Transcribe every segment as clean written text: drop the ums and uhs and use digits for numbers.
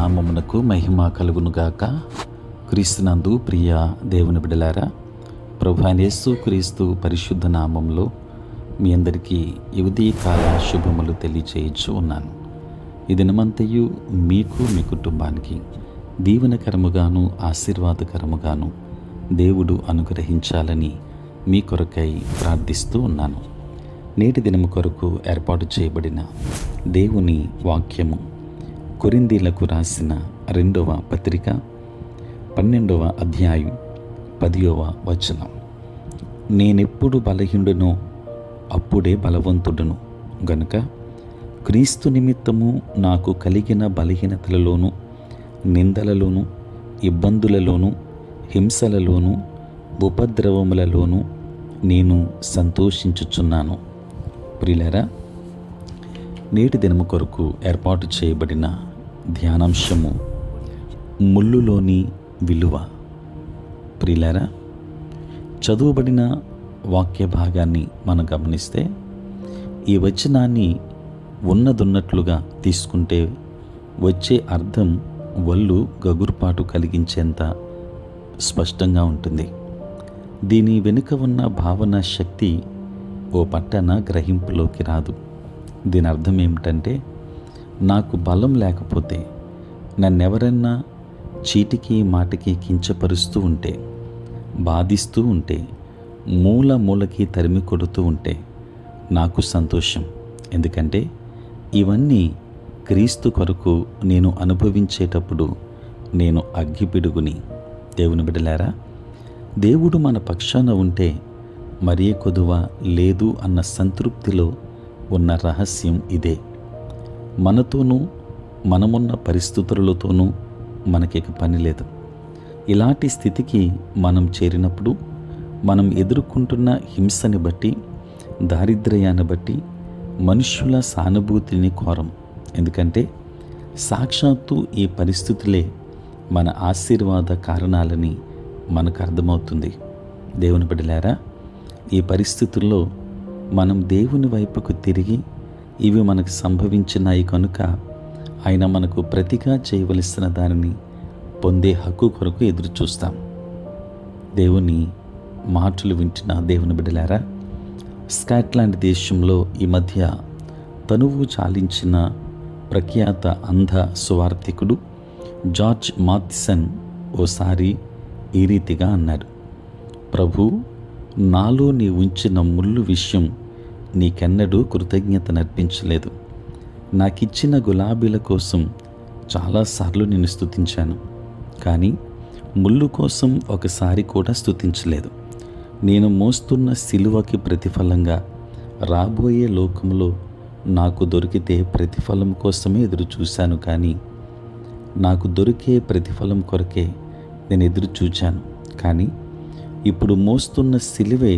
నామమునకు మహిమ కలుగునుగాక. క్రీస్తునందు ప్రియ దేవుని బిడ్డలారా, ప్రభువైన యేసు క్రీస్తు పరిశుద్ధ నామంలో మీ అందరికీ ఈ ఉదయకాల శుభములు తెలియచేయచ్చు ఉన్నాను. ఈ దినమంతయు మీకు మీ కుటుంబానికి దీవెనకరముగాను ఆశీర్వాదకరముగాను దేవుడు అనుగ్రహించాలని మీ కొరకై ప్రార్థిస్తూ ఉన్నాను. నేటి దినము కొరకు ఏర్పాటు చేయబడిన దేవుని వాక్యము కొరింథీలకు రాసిన 2వ పత్రిక 12వ అధ్యాయం 10వ వచనం. నేనెప్పుడు బలహీనుడనో అప్పుడే బలవంతుడను గనుక క్రీస్తు నిమిత్తము నాకు కలిగిన బలహీనతలలోను, నిందలలోను, ఇబ్బందులలోను, హింసలలోను, ఉపద్రవములలోను నేను సంతోషించుచున్నాను. ప్రియులారా, నేటి దినము కొరకు ఏర్పాటు చేయబడిన ధ్యానాంశము ముళ్ళులోని విలువ. ప్రియులారా, చదువుబడిన వాక్య భాగాన్ని మనం గమనిస్తే ఈ వచనాన్ని ఉన్నదున్నట్లుగా తీసుకుంటే వచ్చే అర్థం వల్లు గగురుపాటు కలిగించేంత స్పష్టంగా ఉంటుంది. దీని వెనుక ఉన్న భావన శక్తి ఓ పట్టణ గ్రహింపులోకి రాదు. దీని అర్థం ఏమిటంటే, నాకు బలం లేకపోతే, నన్నెవరన్నా చీటికి మాటికి కించపరుస్తూ ఉంటే, బాధిస్తూ ఉంటే, మూలకి తరిమి కొడుతూ ఉంటే నాకు సంతోషం. ఎందుకంటే ఇవన్నీ క్రీస్తు కొరకు నేను అనుభవించేటప్పుడు నేను అగ్గిపిడుగుని. దేవుని బిడ్డలారా, దేవుడు మన పక్షాన ఉంటే మరీ కొదువ లేదు అన్న సంతృప్తిలో ఉన్న రహస్యం ఇదే. మనతోనూ మనమున్న పరిస్థితులతోనూ మనకిక పని లేదు. ఇలాంటి స్థితికి మనం చేరినప్పుడు మనం ఎదుర్కొంటున్న హింసని బట్టి, దారిద్ర్యాన్ని బట్టి మనుష్యుల సానుభూతిని కోరం. ఎందుకంటే సాక్షాత్తు ఈ పరిస్థితులే మన ఆశీర్వాద కారణాలని మనకు అర్థమవుతుంది. దేవుని బిడ్డలారా, ఈ పరిస్థితుల్లో మనం దేవుని వైపుకు తిరిగి ఇవి మనకు సంభవించినాయి కనుక ఆయన మనకు ప్రతిగా చేయవలసిన దానిని పొందే హక్కు కొరకు ఎదురు చూస్తాం. దేవుని మాటలు వింటున్న దేవుని బిడ్డలారా, స్కాట్లాండ్ దేశంలో ఈ మధ్య తనువు చాలించిన ప్రఖ్యాత అంధ సువార్థికుడు జార్జ్ మాథిసన్ ఓసారి ఈ రీతిగా అన్నాడు: ప్రభు, నాలో నీ ఉంచిన ముళ్ళు విషయం నీకెన్నడూ కృతజ్ఞత నర్పించలేదు. నాకిచ్చిన గులాబీల కోసం చాలాసార్లు నేను స్తుతించాను, కానీ ముళ్ళు కోసం ఒకసారి కూడా స్తుతించలేదు. నేను మోస్తున్న సిలువకి ప్రతిఫలంగా రాబోయే లోకంలో నాకు దొరికితే ప్రతిఫలం కోసమే ఎదురు చూశాను, కానీ నాకు దొరికే ప్రతిఫలం కొరకే నేను ఎదురు చూచాను. కానీ ఇప్పుడు మోస్తున్న సిలువే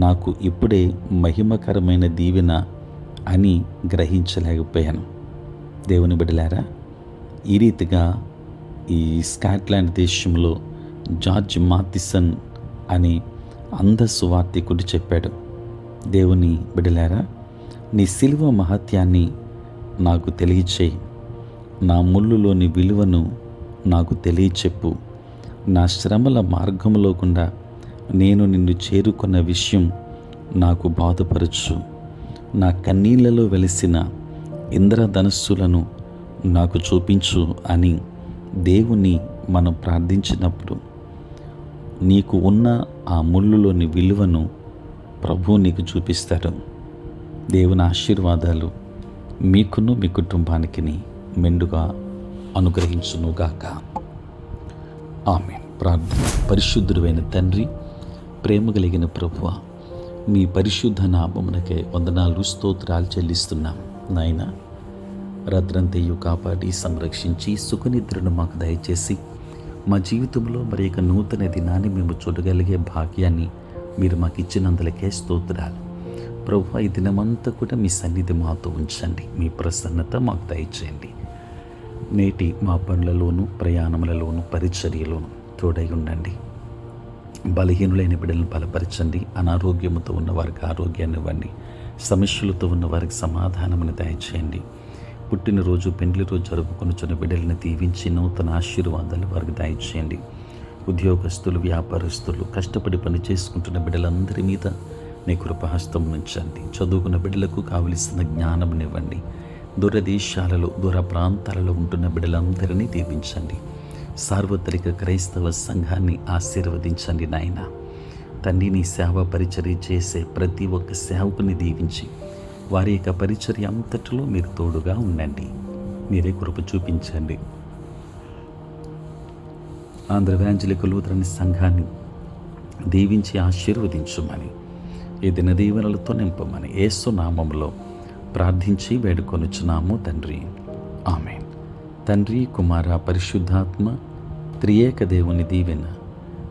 నాకు ఇప్పుడే మహిమకరమైన దీవెన అని గ్రహించలేకపోయాను. దేవుని బిడ్డలారా, ఈ రీతిగా ఈ స్కాట్లాండ్ దేశంలో జార్జ్ మాథిసన్ అనే అంధ సువార్థికుడు చెప్పాడు. దేవుని బిడ్డలారా, నీ సిలువ మహత్యాన్ని నాకు తెలియచేయి. నా ముళ్ళులోని విలువను నాకు తెలియచెప్పు. నా శ్రమల మార్గంలో గుండా నేను నిన్ను చేరుకున్న విషయం నాకు బాధపరచు. నా కన్నీళ్లలో వెలిసిన ఇంద్రధనస్సులను నాకు చూపించు అని దేవుని మనం ప్రార్థించినప్పుడు నీకు ఉన్న ఆ ముళ్ళులోని విలువను ప్రభువు నీకు చూపిస్తాడు. దేవుని ఆశీర్వాదాలు మీకును మీ కుటుంబానికి మెండుగా అనుగ్రహించునుగాక. ఆమేన్. ప్రార్థన. పరిశుద్ధుడైన తండ్రి, ప్రేమ కలిగిన ప్రభువా, మీ పరిశుద్ధ నామమునకే వందనాలు, స్తోత్రాలు చెల్లిస్తున్నాం. నాయన, రాత్రంతయు కాపాడి సంరక్షించి సుఖనిద్రను మాకు దయచేసి మా జీవితంలో మరి ఒక నూతన దినాన్ని మేము చూడగలిగే భాగ్యాన్ని మీరు మాకు ఇచ్చినందులకే స్తోత్రాలు. ప్రభువా, ఈ దినమంతా కూడా మీ సన్నిధి మాతో ఉంచండి. మీ ప్రసన్నత మాకు దయచేయండి. నేటి మా పనులలోనూ, ప్రయాణములలోనూ, పరిచర్యలోనూ తోడై ఉండండి. బలహీనులైన బిడ్డలను బలపరచండి. అనారోగ్యముతో ఉన్న వారికి ఆరోగ్యాన్ని ఇవ్వండి. సమస్యలతో ఉన్న వారికి సమాధానమును దయచేయండి. పుట్టినరోజు పెండ్లి రోజు జరుపుకొనుచున్న బిడ్డలను దీవించి నూతన ఆశీర్వాదాలు వారికి దయచేయండి. ఉద్యోగస్తులు, వ్యాపారస్తులు, కష్టపడి పని చేసుకుంటున్న బిడ్డలందరి మీద నీ కృపహస్తం ఉంచండి. చదువుకున్న బిడ్డలకు కావలసిన జ్ఞానంనివ్వండి. దూరదేశాలలో, దూర ప్రాంతాలలో ఉంటున్న బిడ్డలందరినీ దీవించండి. సార్వత్రిక క్రైస్తవ సంఘాన్ని ఆశీర్వదించండి నాయన. తండ్రి, నీ సేవ పరిచర్య చేసే ప్రతి ఒక్క సేవకుని దీవించి వారి యొక్క పరిచర్య అంతటిలో మీరు తోడుగా ఉండండి. మీరే కృప చూపించండి. ఆంధ్ర ఎవాంజలికల్ లూథరన్ సంఘాన్ని దీవించి ఆశీర్వదించుమని, ఈ దిన దీవెనలతో నింపమని యేసు నామములో ప్రార్థించి వేడుకొనుచున్నాము తండ్రి. ఆమేన్. తండ్రి, కుమార, పరిశుద్ధాత్మ త్రియేక దేవుని దీవెన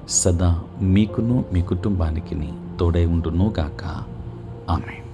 సదా మీకును మీ కుటుంబానికి తోడై ఉండును గాక. ఆమేన్.